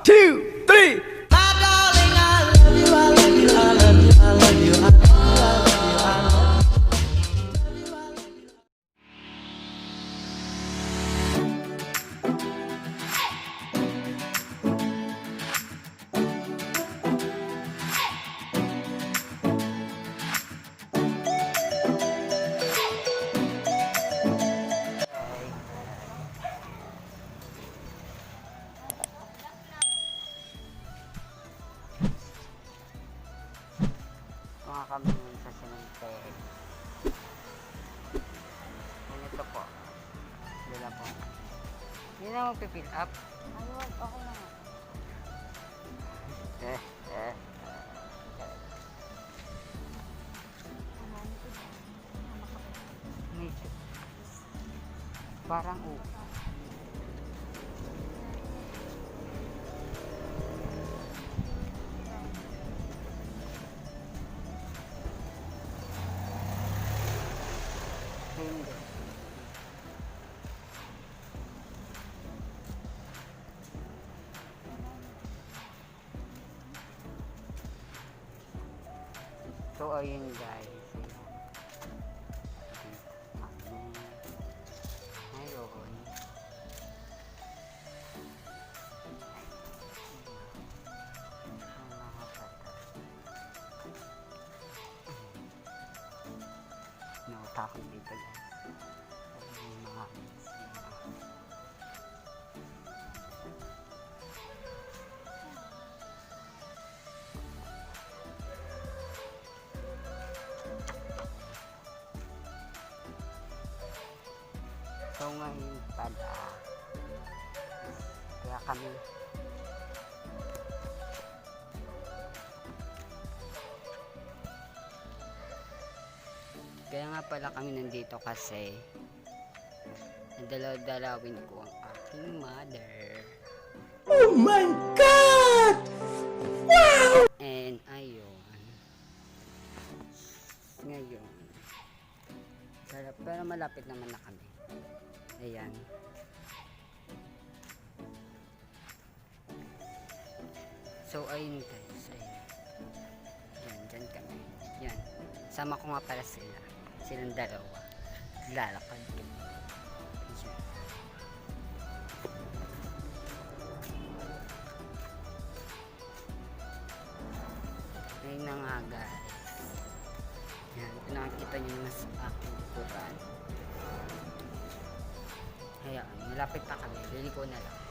2, 3. Mga kami sa cemetery. Ganito po. Dila po. Hindi na magpipill up. Ayun, okay na nga. Eh, eh. Medyo. Parang hindi. So ayun guys. Ayun. Nautakot dito guys. Yung mga so ngayon pala kaya kami nandito kasi nadalaw-dalawin ko ang aking mother. Oh my God! Wow! And ayun ngayon pero malapit naman na kami. Ayan. So ayun guys, ayun. Yan, dyan kami. Yan. Sama ko nga pala sila. Silang dalawa. Lalakad kami. Ayan. Ayun na nga guys. Yan. Nakikita nyo naman sa aking likuran. Ayan. Malapit na kami. Liliko na lang.